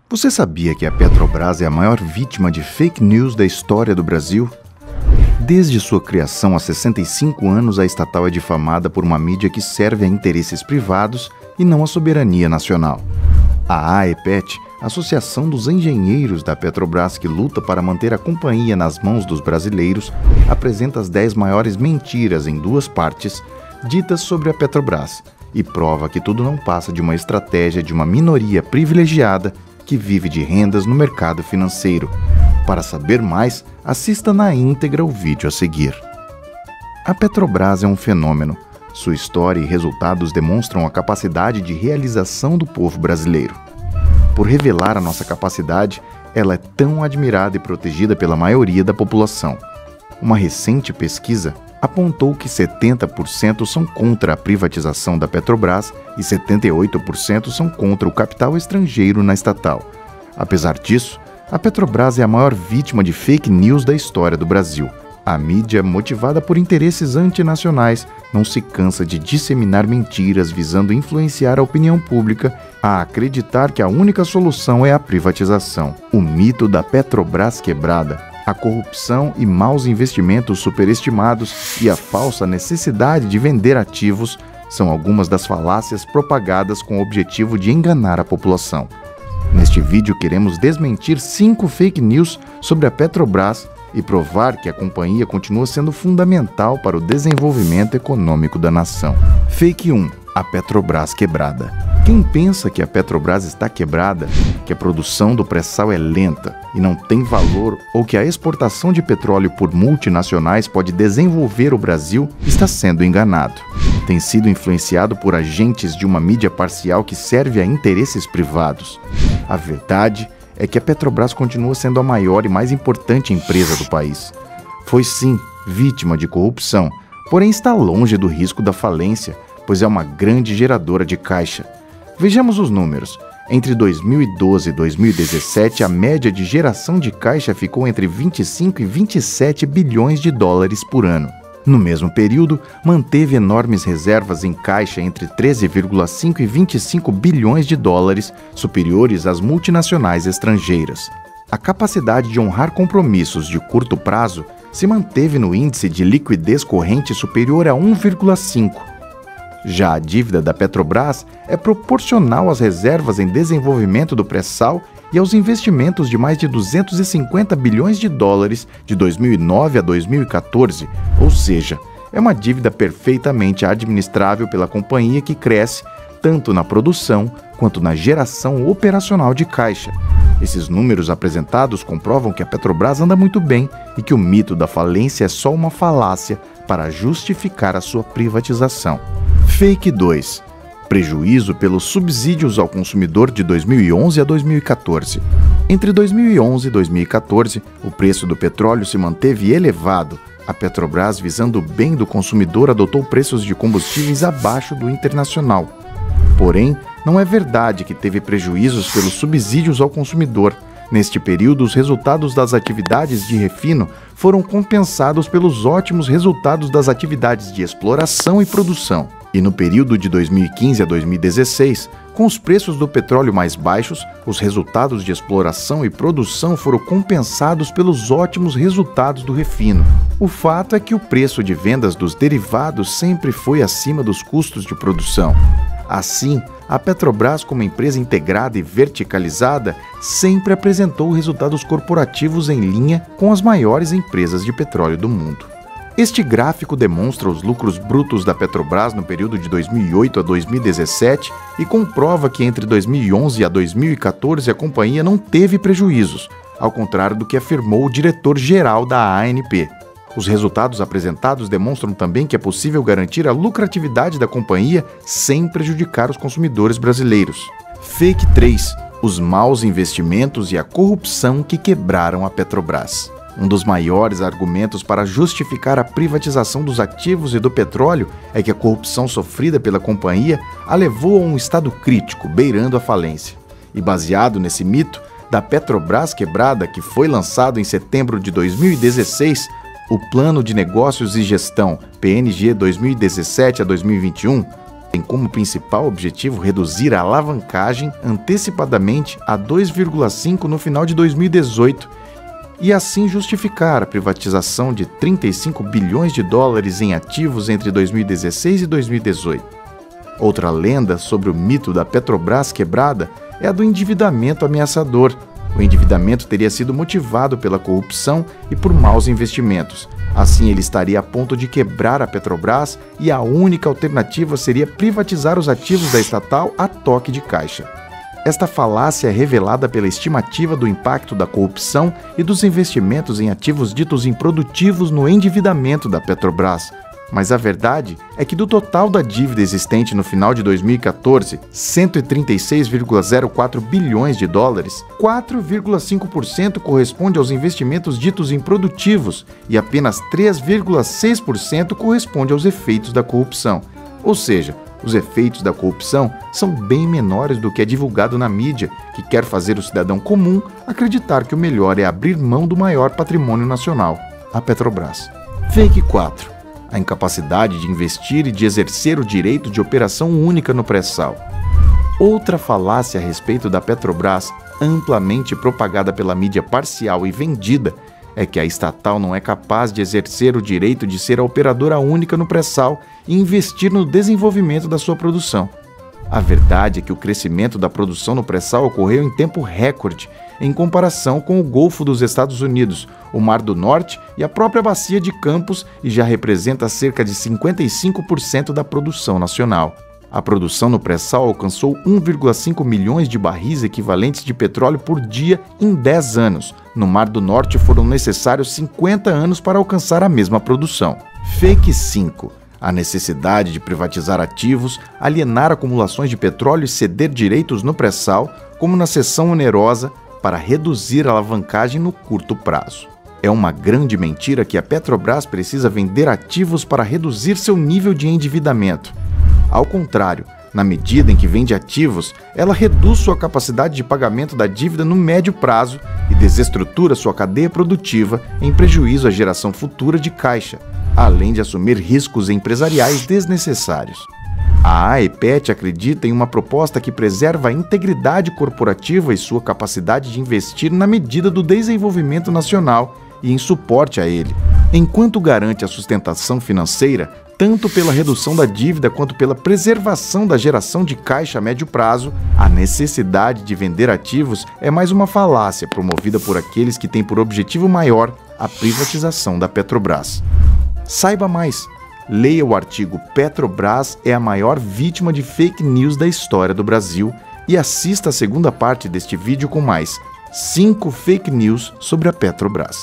Você sabia que a Petrobras é a maior vítima de fake news da história do Brasil? Desde sua criação há 65 anos, a estatal é difamada por uma mídia que serve a interesses privados e não à soberania nacional. A AEPET, Associação dos Engenheiros da Petrobras, que luta para manter a companhia nas mãos dos brasileiros, apresenta as 10 maiores mentiras em duas partes ditas sobre a Petrobras e prova que tudo não passa de uma estratégia de uma minoria privilegiada que vive de rendas no mercado financeiro. Para saber mais, assista na íntegra o vídeo a seguir. A Petrobras é um fenômeno. Sua história e resultados demonstram a capacidade de realização do povo brasileiro. Por revelar a nossa capacidade, ela é tão admirada e protegida pela maioria da população. Uma recente pesquisa apontou que 70% são contra a privatização da Petrobras e 78% são contra o capital estrangeiro na estatal. Apesar disso, a Petrobras é a maior vítima de fake news da história do Brasil. A mídia, motivada por interesses antinacionais, não se cansa de disseminar mentiras visando influenciar a opinião pública a acreditar que a única solução é a privatização. O mito da Petrobras quebrada, a corrupção e maus investimentos superestimados e a falsa necessidade de vender ativos são algumas das falácias propagadas com o objetivo de enganar a população. Neste vídeo queremos desmentir 5 fake news sobre a Petrobras e provar que a companhia continua sendo fundamental para o desenvolvimento econômico da nação. Fake 1. A Petrobras quebrada. Quem pensa que a Petrobras está quebrada, que a produção do pré-sal é lenta e não tem valor ou que a exportação de petróleo por multinacionais pode desenvolver o Brasil, está sendo enganado. Tem sido influenciado por agentes de uma mídia parcial que serve a interesses privados. A verdade é que a Petrobras continua sendo a maior e mais importante empresa do país. Foi sim vítima de corrupção, porém está longe do risco da falência, pois é uma grande geradora de caixa. Vejamos os números. Entre 2012 e 2017, a média de geração de caixa ficou entre 25 e 27 bilhões de dólares por ano. No mesmo período, manteve enormes reservas em caixa entre 13,5 e 25 bilhões de dólares, superiores às multinacionais estrangeiras. A capacidade de honrar compromissos de curto prazo se manteve no índice de liquidez corrente superior a 1,5. Já a dívida da Petrobras é proporcional às reservas em desenvolvimento do pré-sal e aos investimentos de mais de 250 bilhões de dólares de 2009 a 2014, ou seja, é uma dívida perfeitamente administrável pela companhia que cresce tanto na produção quanto na geração operacional de caixa. Esses números apresentados comprovam que a Petrobras anda muito bem e que o mito da falência é só uma falácia para justificar a sua privatização. Fake 2. Prejuízo pelos subsídios ao consumidor de 2011 a 2014. Entre 2011 e 2014, o preço do petróleo se manteve elevado. A Petrobras, visando o bem do consumidor, adotou preços de combustíveis abaixo do internacional. Porém, não é verdade que teve prejuízos pelos subsídios ao consumidor. Neste período, os resultados das atividades de refino foram compensados pelos ótimos resultados das atividades de exploração e produção. E no período de 2015 a 2016, com os preços do petróleo mais baixos, os resultados de exploração e produção foram compensados pelos ótimos resultados do refino. O fato é que o preço de vendas dos derivados sempre foi acima dos custos de produção. Assim, a Petrobras, como empresa integrada e verticalizada, sempre apresentou resultados corporativos em linha com as maiores empresas de petróleo do mundo. Este gráfico demonstra os lucros brutos da Petrobras no período de 2008 a 2017 e comprova que entre 2011 a 2014 a companhia não teve prejuízos, ao contrário do que afirmou o diretor-geral da ANP. Os resultados apresentados demonstram também que é possível garantir a lucratividade da companhia sem prejudicar os consumidores brasileiros. Fake 3. Os maus investimentos e a corrupção que quebraram a Petrobras. Um dos maiores argumentos para justificar a privatização dos ativos e do petróleo é que a corrupção sofrida pela companhia a levou a um estado crítico, beirando a falência. E baseado nesse mito, da Petrobras quebrada, que foi lançado em setembro de 2016, o Plano de Negócios e Gestão, PNG 2017 a 2021, tem como principal objetivo reduzir a alavancagem antecipadamente a 2,5 no final de 2018 e assim justificar a privatização de 35 bilhões de dólares em ativos entre 2016 e 2018. Outra lenda sobre o mito da Petrobras quebrada é a do endividamento ameaçador. O endividamento teria sido motivado pela corrupção e por maus investimentos. Assim, ele estaria a ponto de quebrar a Petrobras e a única alternativa seria privatizar os ativos da estatal a toque de caixa. Esta falácia é revelada pela estimativa do impacto da corrupção e dos investimentos em ativos ditos improdutivos no endividamento da Petrobras. Mas a verdade é que do total da dívida existente no final de 2014, 136,04 bilhões de dólares, 4,5% corresponde aos investimentos ditos improdutivos e apenas 3,6% corresponde aos efeitos da corrupção. Ou seja, os efeitos da corrupção são bem menores do que é divulgado na mídia, que quer fazer o cidadão comum acreditar que o melhor é abrir mão do maior patrimônio nacional, a Petrobras. Fake 4. A incapacidade de investir e de exercer o direito de operação única no pré-sal. Outra falácia a respeito da Petrobras, amplamente propagada pela mídia parcial e vendida, é que a estatal não é capaz de exercer o direito de ser a operadora única no pré-sal e investir no desenvolvimento da sua produção. A verdade é que o crescimento da produção no pré-sal ocorreu em tempo recorde, em comparação com o Golfo dos Estados Unidos, o Mar do Norte e a própria Bacia de Campos, e já representa cerca de 55% da produção nacional. A produção no pré-sal alcançou 1,5 milhões de barris equivalentes de petróleo por dia em 10 anos. No Mar do Norte foram necessários 50 anos para alcançar a mesma produção. Fake 5. A necessidade de privatizar ativos, alienar acumulações de petróleo e ceder direitos no pré-sal, como na cessão onerosa, para reduzir a alavancagem no curto prazo. É uma grande mentira que a Petrobras precisa vender ativos para reduzir seu nível de endividamento. Ao contrário, na medida em que vende ativos, ela reduz sua capacidade de pagamento da dívida no médio prazo e desestrutura sua cadeia produtiva em prejuízo à geração futura de caixa, além de assumir riscos empresariais desnecessários. A AEPET acredita em uma proposta que preserva a integridade corporativa e sua capacidade de investir na medida do desenvolvimento nacional e em suporte a ele, enquanto garante a sustentação financeira tanto pela redução da dívida quanto pela preservação da geração de caixa a médio prazo. A necessidade de vender ativos é mais uma falácia promovida por aqueles que têm por objetivo maior a privatização da Petrobras. Saiba mais! Leia o artigo Petrobras é a maior vítima de fake news da história do Brasil e assista a segunda parte deste vídeo com mais 5 fake news sobre a Petrobras.